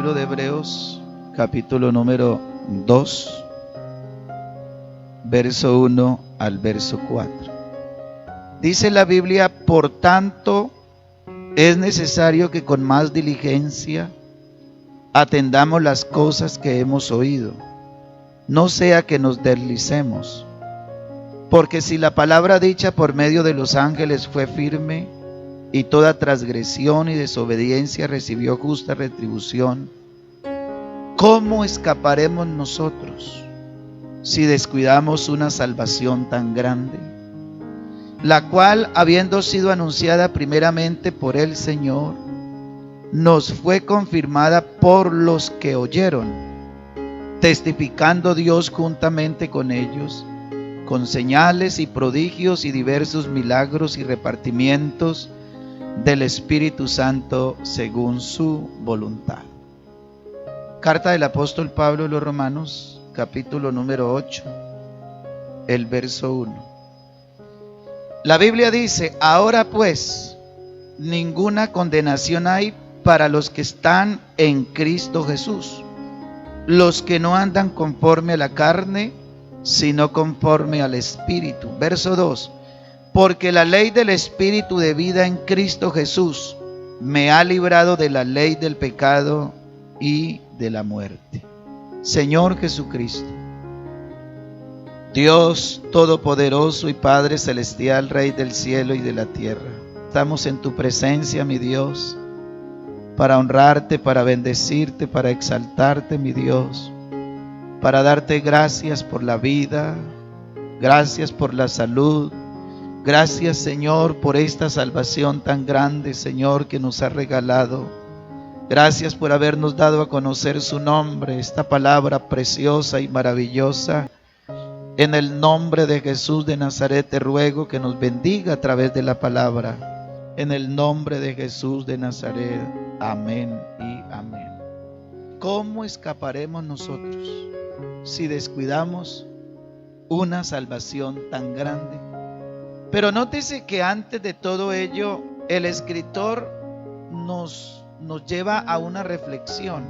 libro de Hebreos, capítulo número 2, verso 1 al verso 4. Dice la Biblia: por tanto, es necesario que con más diligencia atendamos las cosas que hemos oído, no sea que nos deslicemos. Porque si la palabra dicha por medio de los ángeles fue firme, y toda transgresión y desobediencia recibió justa retribución, ¿cómo escaparemos nosotros si descuidamos una salvación tan grande, la cual, habiendo sido anunciada primeramente por el Señor, nos fue confirmada por los que oyeron, testificando Dios juntamente con ellos, con señales y prodigios y diversos milagros y repartimientos del Espíritu Santo según su voluntad? Carta del apóstol Pablo a los Romanos, capítulo número 8, el verso 1. La Biblia dice: ahora pues, ninguna condenación hay para los que están en Cristo Jesús, los que no andan conforme a la carne, sino conforme al Espíritu. Verso 2. Porque la ley del Espíritu de vida en Cristo Jesús me ha librado de la ley del pecado y de la muerte. Señor Jesucristo, Dios Todopoderoso y Padre Celestial, Rey del cielo y de la tierra, estamos en tu presencia, mi Dios, para honrarte, para bendecirte, para exaltarte, mi Dios, para darte gracias por la vida, gracias por la salud. Gracias, Señor, por esta salvación tan grande, Señor, que nos ha regalado. Gracias por habernos dado a conocer su nombre, esta palabra preciosa y maravillosa. En el nombre de Jesús de Nazaret te ruego que nos bendiga a través de la palabra. En el nombre de Jesús de Nazaret. Amén y amén. ¿Cómo escaparemos nosotros si descuidamos una salvación tan grande? Pero nótese que antes de todo ello, el escritor nos lleva a una reflexión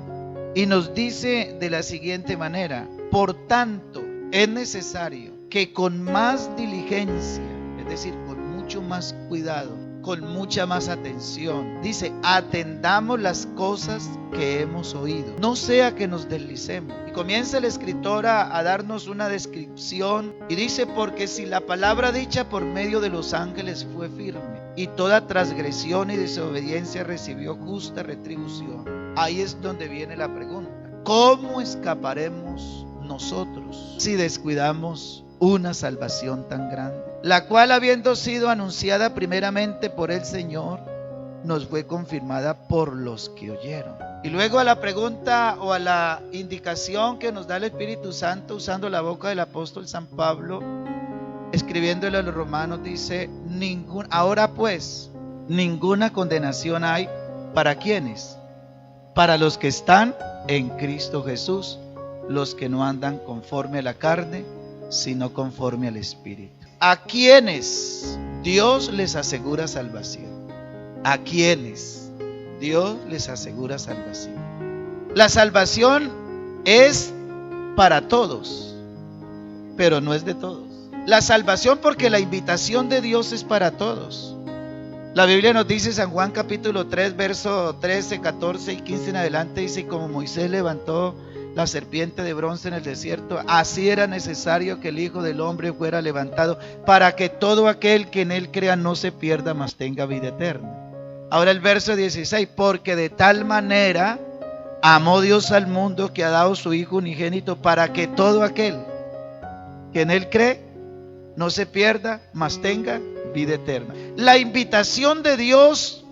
y nos dice de la siguiente manera: por tanto, es necesario que con más diligencia, es decir, con mucho más cuidado, con mucha más atención, dice, atendamos las cosas que hemos oído, no sea que nos deslicemos. Y comienza el escritor a darnos una descripción y dice: porque si la palabra dicha por medio de los ángeles fue firme, y toda transgresión y desobediencia recibió justa retribución. Ahí es donde viene la pregunta: ¿cómo escaparemos nosotros si descuidamos una salvación tan grande, la cual, habiendo sido anunciada primeramente por el Señor, nos fue confirmada por los que oyeron? Y luego a la pregunta o a la indicación que nos da el Espíritu Santo usando la boca del apóstol San Pablo, escribiéndole a los romanos, dice: ahora pues, ninguna condenación hay ¿para quiénes? Para los que están en Cristo Jesús, los que no andan conforme a la carne, sino conforme al Espíritu. ¿A quiénes Dios les asegura salvación? ¿A quiénes Dios les asegura salvación? La salvación es para todos, pero no es de todos. La salvación, porque la invitación de Dios es para todos. La Biblia nos dice, San Juan capítulo 3, verso 13, 14 y 15 en adelante, dice: como Moisés levantó la serpiente de bronce en el desierto, así era necesario que el Hijo del Hombre fuera levantado, para que todo aquel que en él crea no se pierda, mas tenga vida eterna. Ahora el verso 16: porque de tal manera amó Dios al mundo, que ha dado su Hijo unigénito, para que todo aquel que en él cree no se pierda, mas tenga vida eterna. La invitación de Dios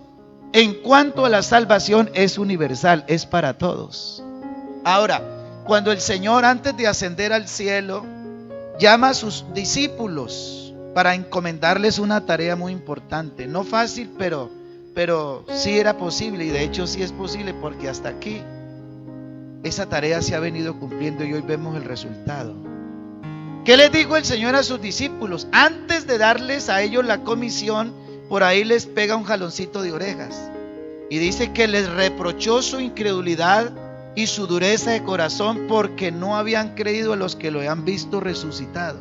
en cuanto a la salvación es universal, es para todos. Ahora, cuando el Señor, antes de ascender al cielo, llama a sus discípulos para encomendarles una tarea muy importante, no fácil, pero sí era posible, y de hecho sí es posible, porque hasta aquí esa tarea se ha venido cumpliendo y hoy vemos el resultado. ¿Qué les dijo el Señor a sus discípulos? Antes de darles a ellos la comisión, por ahí les pega un jaloncito de orejas y dice que les reprochó su incredulidad y su dureza de corazón, porque no habían creído a los que lo habían visto resucitado.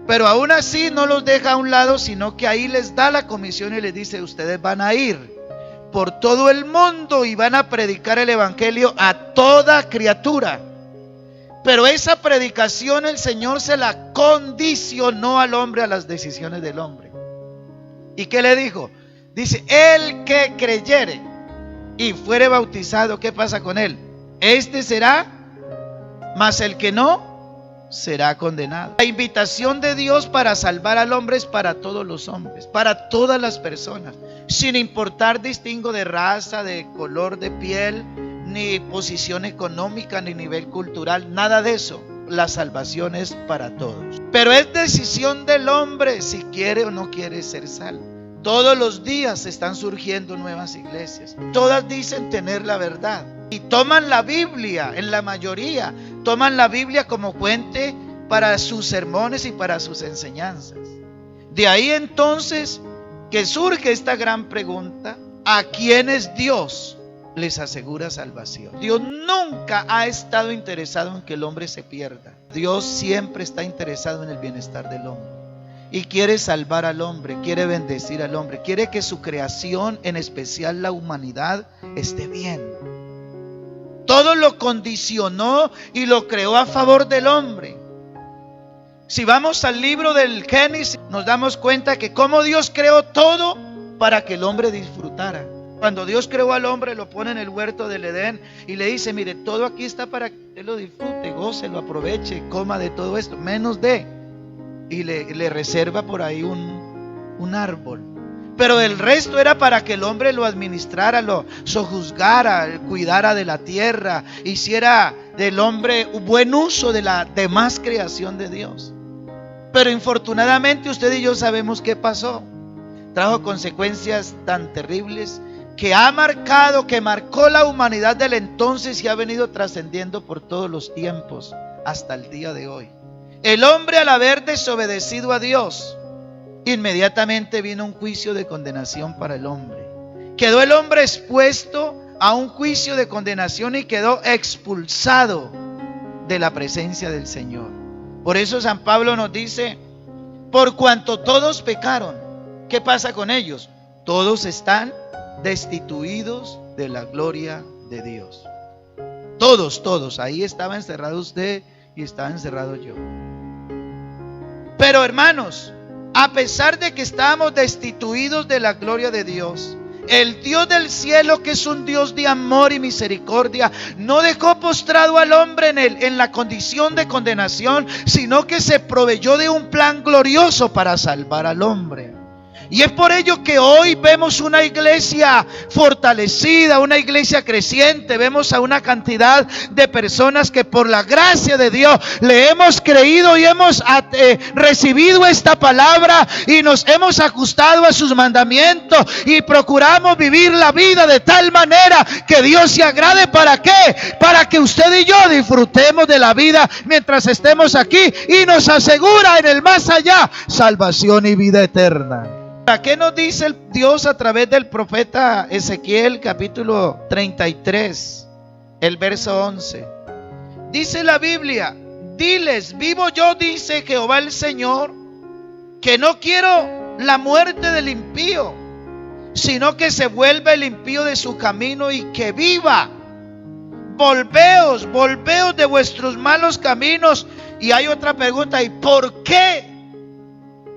Pero aún así no los deja a un lado, sino que ahí les da la comisión y les dice: ustedes van a ir por todo el mundo y van a predicar el evangelio a toda criatura. Pero esa predicación el Señor se la condicionó al hombre, a las decisiones del hombre. ¿Y qué le dijo? Dice: el que creyere y fuere bautizado, ¿qué pasa con él? Este será, mas el que no, será condenado. La invitación de Dios para salvar al hombre es para todos los hombres, para todas las personas, sin importar distingo de raza, de color de piel, ni posición económica, ni nivel cultural, nada de eso. La salvación es para todos. Pero es decisión del hombre si quiere o no quiere ser salvo. Todos los días están surgiendo nuevas iglesias. Todas dicen tener la verdad y toman la Biblia, en la mayoría, toman la Biblia como fuente para sus sermones y para sus enseñanzas. De ahí entonces que surge esta gran pregunta: ¿a quiénes Dios les asegura salvación? Dios nunca ha estado interesado en que el hombre se pierda. Dios siempre está interesado en el bienestar del hombre y quiere salvar al hombre, quiere bendecir al hombre, quiere que su creación, en especial la humanidad, esté bien. Todo lo condicionó y lo creó a favor del hombre. Si vamos al libro del Génesis, nos damos cuenta que cómo Dios creó todo para que el hombre disfrutara. Cuando Dios creó al hombre, lo pone en el huerto del Edén y le dice: mire, todo aquí está para que usted lo disfrute, goce, lo aproveche, coma de todo esto, menos de. Y le reserva por ahí un árbol. Pero el resto era para que el hombre lo administrara, lo sojuzgara, cuidara de la tierra, hiciera del hombre un buen uso de la demás creación de Dios. Pero infortunadamente usted y yo sabemos qué pasó. Trajo consecuencias tan terribles que marcó la humanidad del entonces y ha venido trascendiendo por todos los tiempos hasta el día de hoy. El hombre, al haber desobedecido a Dios, inmediatamente vino un juicio de condenación para el hombre. Quedó el hombre expuesto a un juicio de condenación y quedó expulsado de la presencia del Señor. Por eso San Pablo nos dice: por cuanto todos pecaron, ¿qué pasa con ellos? Todos están destituidos de la gloria de Dios. Todos. Ahí estaba encerrado usted y estaba encerrado yo. Pero hermanos, a pesar de que estábamos destituidos de la gloria de Dios, el Dios del cielo, que es un Dios de amor y misericordia, no dejó postrado al hombre en la condición de condenación, sino que se proveyó de un plan glorioso para salvar al hombre. Y es por ello que hoy vemos una iglesia fortalecida, una iglesia creciente. Vemos a una cantidad de personas que por la gracia de Dios le hemos creído y hemos recibido esta palabra y nos hemos ajustado a sus mandamientos y procuramos vivir la vida de tal manera que Dios se agrade. ¿Para qué? Para que usted y yo disfrutemos de la vida mientras estemos aquí y nos asegura en el más allá salvación y vida eterna. ¿Qué nos dice el Dios a través del profeta Ezequiel, capítulo 33, el verso 11? Dice la Biblia: diles, vivo yo, dice Jehová el Señor, que no quiero la muerte del impío, sino que se vuelva el impío de su camino y que viva. Volveos de vuestros malos caminos. Y hay otra pregunta: ¿y por qué?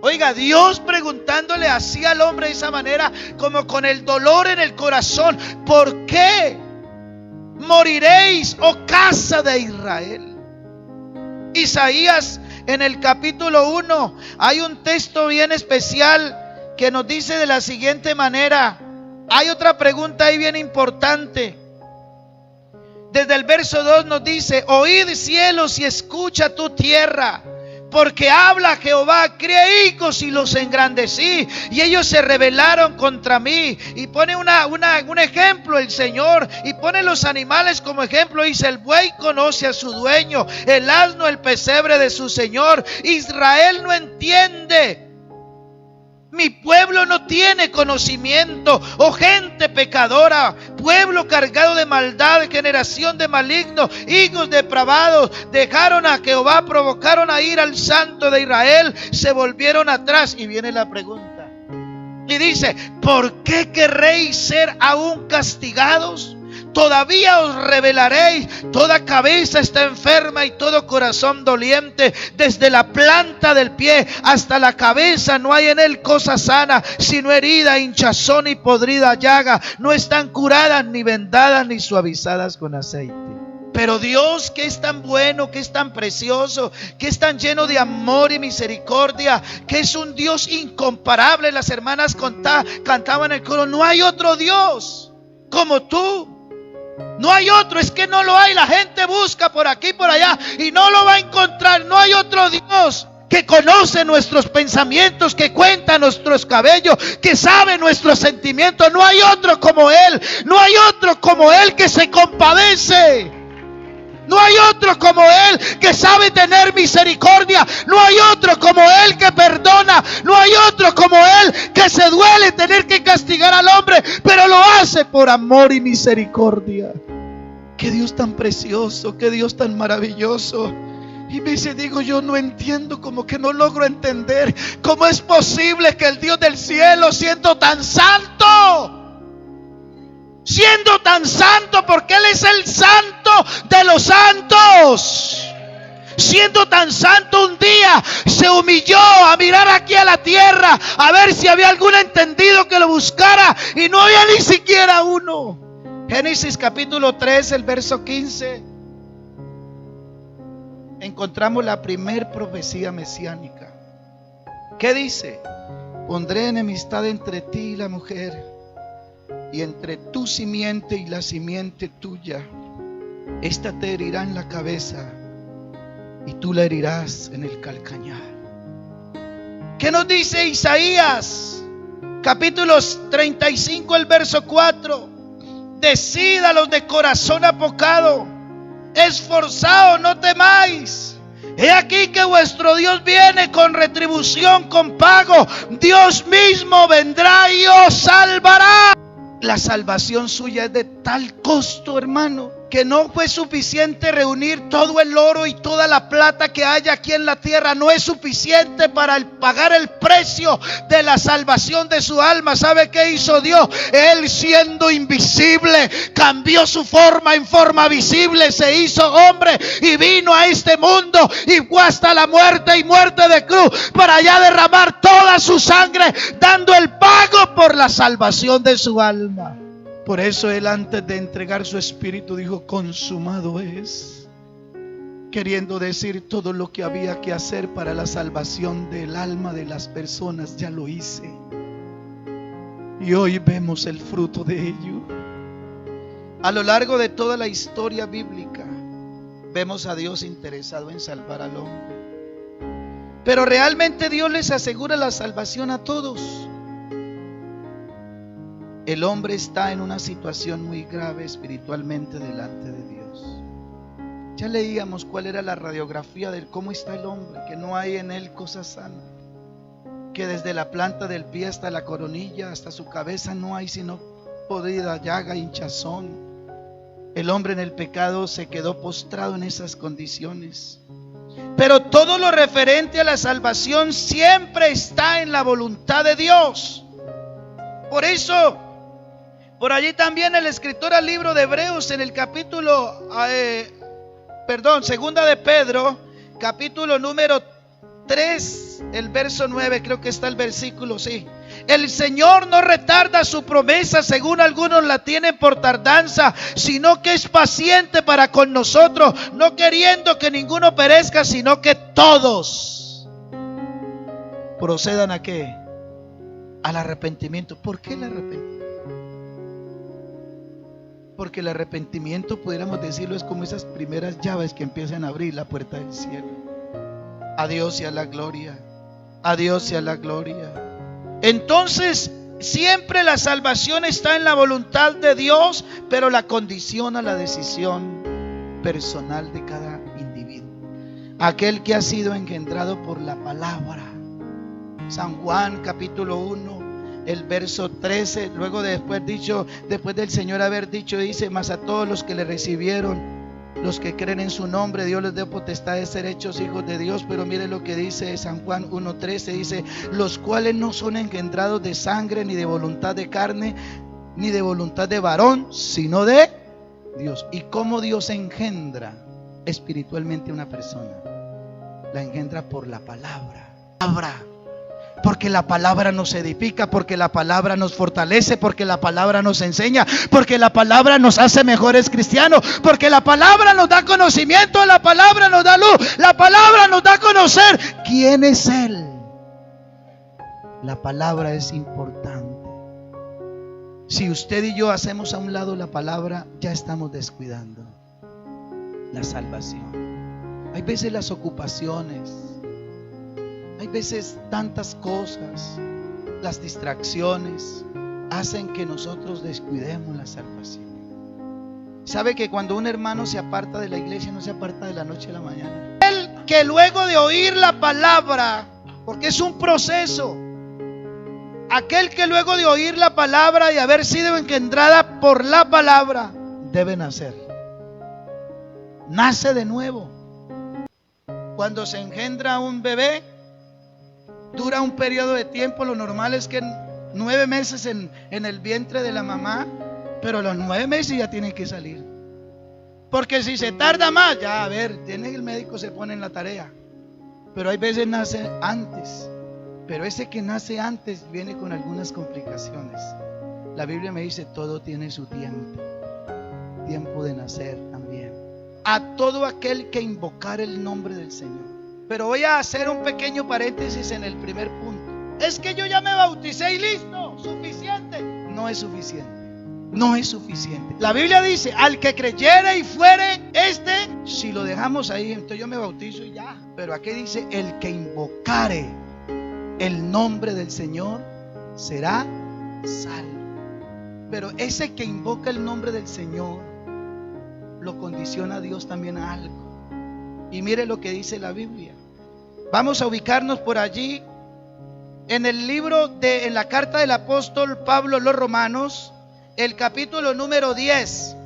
Oiga, Dios preguntándole así al hombre de esa manera, como con el dolor en el corazón: ¿por qué moriréis, oh casa de Israel? Isaías, en el capítulo 1, hay un texto bien especial que nos dice de la siguiente manera. Hay otra pregunta ahí bien importante. Desde el verso 2 nos dice: oíd cielos y escucha tu tierra, porque habla Jehová, crié hijos y los engrandecí, y ellos se rebelaron contra mí. Y pone un ejemplo el Señor, y pone los animales como ejemplo. Dice: el buey conoce a su dueño, el asno el pesebre de su señor. Israel no entiende Mi pueblo no tiene conocimiento. Oh gente pecadora, pueblo cargado de maldad, generación de malignos, hijos depravados, dejaron a Jehová, provocaron a ir al Santo de Israel, se volvieron atrás. Y viene la pregunta. Y dice: ¿por qué querréis ser aún castigados? Todavía os revelaréis. Toda cabeza está enferma y todo corazón doliente. Desde la planta del pie hasta la cabeza no hay en él cosa sana, sino herida, hinchazón y podrida llaga. No están curadas, ni vendadas, ni suavizadas con aceite. Pero Dios, que es tan bueno, que es tan precioso, que es tan lleno de amor y misericordia, que es un Dios incomparable. Las hermanas cantaban el coro: no hay otro Dios como tú. No hay otro, es que no lo hay. La gente busca por aquí y por allá y no lo va a encontrar. No hay otro Dios que conoce nuestros pensamientos, que cuenta nuestros cabellos, que sabe nuestros sentimientos. No hay otro como Él. No hay otro como Él que se compadece. No hay otro como Él que sabe tener misericordia. No hay otro como Él que perdona. No hay otro como Él que se duele tener que castigar al hombre, pero lo hace por amor y misericordia. Qué Dios tan precioso, qué Dios tan maravilloso. Y me dice, digo, yo no entiendo, como que no logro entender cómo es posible que el Dios del cielo, siendo tan santo, porque Él es el santo de los santos, siendo tan santo, un día se humilló a mirar aquí a la tierra a ver si había algún entendido que lo buscara, y no había ni siquiera uno. Génesis capítulo 3, el verso 15, encontramos la primer profecía mesiánica. ¿Qué dice? Pondré enemistad entre ti y la mujer, y entre tu simiente y la simiente tuya. Esta te herirá en la cabeza y tú la herirás en el calcañar. ¿Qué nos dice Isaías? Capítulo 35, el verso 4. Decid a los de corazón apocado, esforzaos, no temáis. He aquí que vuestro Dios viene con retribución, con pago. Dios mismo vendrá y os salvará. La salvación suya es de tal costo, hermano, que no fue suficiente reunir todo el oro y toda la plata que hay aquí en la tierra. No es suficiente para pagar el precio de la salvación de su alma. ¿Sabe qué hizo Dios? Él, siendo invisible, cambió su forma en forma visible, se hizo hombre y vino a este mundo y fue hasta la muerte, y muerte de cruz, para allá derramar toda su sangre, dando el pago por la salvación de su alma. Por eso Él, antes de entregar su espíritu, dijo: consumado es, queriendo decir, todo lo que había que hacer para la salvación del alma de las personas ya lo hice, y hoy vemos el fruto de ello. A lo largo de toda la historia bíblica vemos a Dios interesado en salvar al hombre, pero realmente Dios les asegura la salvación a todos. El hombre está en una situación muy grave espiritualmente delante de Dios. Ya leíamos cuál era la radiografía de cómo está el hombre, que no hay en él cosa sana, que desde la planta del pie hasta la coronilla, hasta su cabeza, no hay sino podrida llaga, hinchazón. El hombre en el pecado se quedó postrado en esas condiciones. Pero todo lo referente a la salvación siempre está en la voluntad de Dios. Por eso, por allí también el escritor al libro de Hebreos, en el capítulo, segunda de Pedro, capítulo número 3, el verso 9, creo que está el versículo, sí. El Señor no retarda su promesa, según algunos la tienen por tardanza, sino que es paciente para con nosotros, no queriendo que ninguno perezca, sino que todos procedan ¿a qué? Al arrepentimiento. ¿Por qué el arrepentimiento? Porque el arrepentimiento, pudiéramos decirlo, es como esas primeras llaves que empiezan a abrir la puerta del cielo. A Dios sea la gloria, a Dios sea la gloria. Entonces, siempre la salvación está en la voluntad de Dios, pero la condiciona la decisión personal de cada individuo. Aquel que ha sido engendrado por la palabra San Juan capítulo 1, el verso 13. Luego después del Señor haber dicho, dice: mas a todos los que le recibieron, los que creen en su nombre, Dios les dio potestad de ser hechos hijos de Dios. Pero mire lo que dice San Juan 1:13, dice: los cuales no son engendrados de sangre, ni de voluntad de carne, ni de voluntad de varón, sino de Dios. ¿Y cómo Dios engendra espiritualmente a una persona? La engendra por la palabra. Porque la palabra nos edifica, porque la palabra nos fortalece, porque la palabra nos enseña, porque la palabra nos hace mejores cristianos, porque la palabra nos da conocimiento, la palabra nos da luz, la palabra nos da a conocer quién es Él. La palabra es importante. Si usted y yo hacemos a un lado la palabra, ya estamos descuidando la salvación. Hay veces las ocupaciones, hay veces tantas cosas, las distracciones hacen que nosotros descuidemos la salvación. ¿Sabe que cuando un hermano se aparta de la iglesia, no se aparta de la noche a la mañana? El que luego de oír la palabra, porque es un proceso, aquel que luego de oír la palabra y haber sido engendrada por la palabra, debe nacer. Nace de nuevo. Cuando se engendra un bebé, dura un periodo de tiempo. Lo normal es que 9 meses en el vientre de la mamá, pero a los 9 meses ya tiene que salir. Porque si se tarda más, ya el médico se pone en la tarea. Pero hay veces nace antes. Pero ese que nace antes viene con algunas complicaciones. La Biblia me dice: todo tiene su tiempo. Tiempo de nacer también. A todo aquel que invocar el nombre del Señor. Pero voy a hacer un pequeño paréntesis en el primer punto. Es que yo ya me bauticé y listo, suficiente. No es suficiente. No es suficiente. La Biblia dice: al que creyere y fuere, si lo dejamos ahí, entonces yo me bautizo y ya. Pero aquí dice: el que invocare el nombre del Señor será salvo. Pero ese que invoca el nombre del Señor lo condiciona a Dios también a algo. Y mire lo que dice la Biblia. Vamos a ubicarnos por allí en el libro en la carta del apóstol Pablo a los Romanos, el capítulo número 10,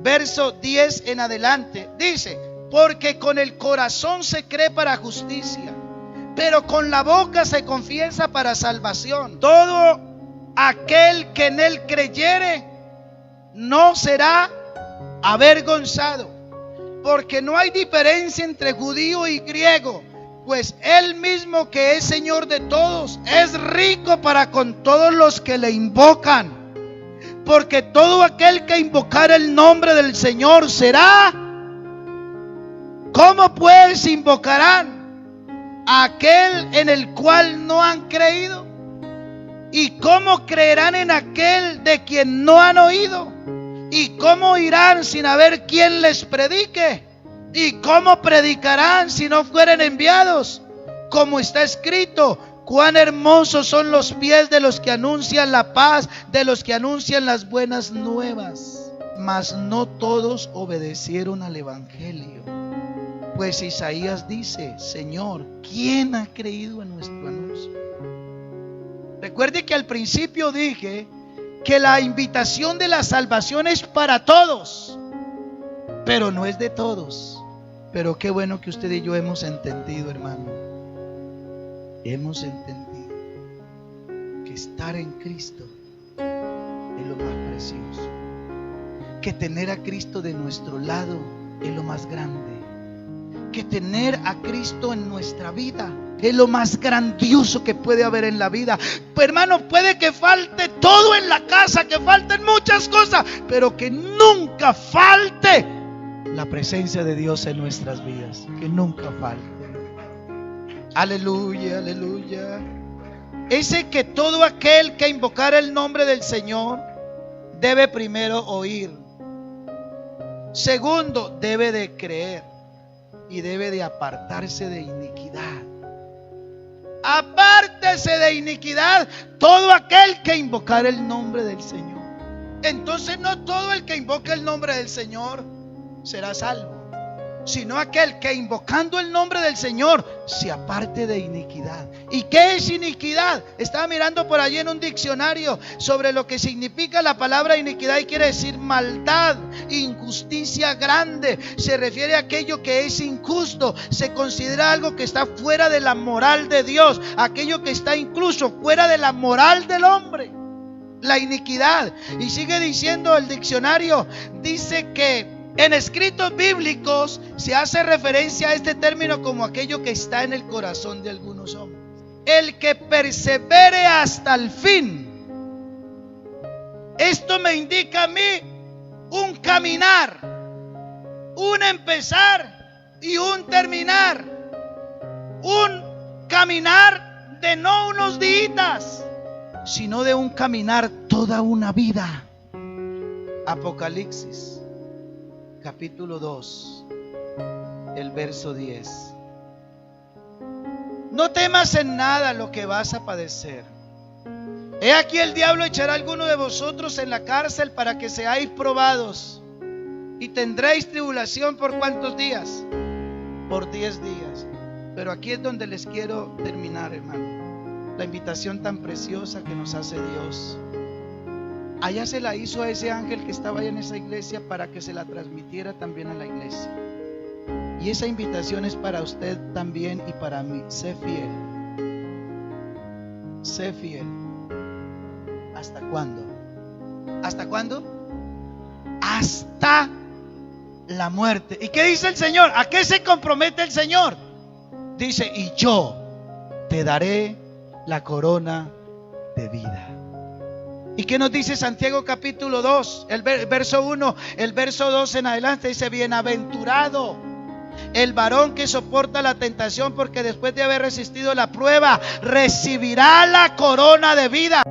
verso 10 en adelante. Dice: porque con el corazón se cree para justicia, pero con la boca se confiesa para salvación. Todo aquel que en él creyere no será avergonzado, porque no hay diferencia entre judío y griego, pues él mismo, que es Señor de todos, es rico para con todos los que le invocan. Porque todo aquel que invocar el nombre del Señor será. ¿Cómo pues invocarán a aquel en el cual no han creído? ¿Y cómo creerán en aquel de quien no han oído? ¿Y cómo irán sin haber quien les predique? ¿Y cómo predicarán si no fueren enviados? Como está escrito: cuán hermosos son los pies de los que anuncian la paz, de los que anuncian las buenas nuevas. Mas no todos obedecieron al evangelio. Pues Isaías dice: Señor, ¿quién ha creído en nuestro anuncio? Recuerde que al principio dije que la invitación de la salvación es para todos, pero no es de todos. Pero qué bueno que usted y yo hemos entendido, hermano. Hemos entendido que estar en Cristo es lo más precioso, que tener a Cristo de nuestro lado es lo más grande, que tener a Cristo en nuestra vida es lo más grandioso que puede haber en la vida. Hermano, puede que falte todo en la casa, que falten muchas cosas, pero que nunca falte la presencia de Dios en nuestras vidas. Que nunca falte. Aleluya, aleluya. Ese que todo aquel que invocara el nombre del Señor debe primero oír. Segundo, debe de creer y debe de apartarse de iniquidad. Apártese de iniquidad todo aquel que invocara el nombre del Señor. Entonces no todo el que invoca el nombre del Señor será salvo. sino aquel que invocando el nombre del Señor se aparte de iniquidad. ¿Y qué es iniquidad? Estaba mirando por allí en un diccionario sobre lo que significa la palabra iniquidad y quiere decir maldad, injusticia grande. Se refiere a aquello que es injusto, se considera algo que está fuera de la moral de Dios, aquello que está incluso fuera de la moral del hombre. La iniquidad. Y sigue diciendo el diccionario, dice que en escritos bíblicos se hace referencia a este término como aquello que está en el corazón de algunos hombres. El que persevere hasta el fin. Esto me indica a mí un caminar, un empezar y un terminar. Un caminar de no unos días, sino de un caminar toda una vida. Apocalipsis capítulo 2, el verso 10. No temas en nada lo que vas a padecer. He aquí el diablo echará a alguno de vosotros en la cárcel para que seáis probados, y tendréis tribulación por ¿cuántos días? Por 10 días. Pero aquí es donde les quiero terminar, hermano. La invitación tan preciosa que nos hace Dios. Allá se la hizo a ese ángel que estaba allá en esa iglesia para que se la transmitiera también a la iglesia. Y esa invitación es para usted también y para mí. Sé fiel. Sé fiel. ¿Hasta cuándo? ¿Hasta cuándo? Hasta la muerte. ¿Y qué dice el Señor? ¿A qué se compromete el Señor? Dice, y yo te daré la corona de vida. ¿Y qué nos dice Santiago capítulo 2? El verso 1, el verso 2 en adelante dice, bienaventurado el varón que soporta la tentación, porque después de haber resistido la prueba, recibirá la corona de vida.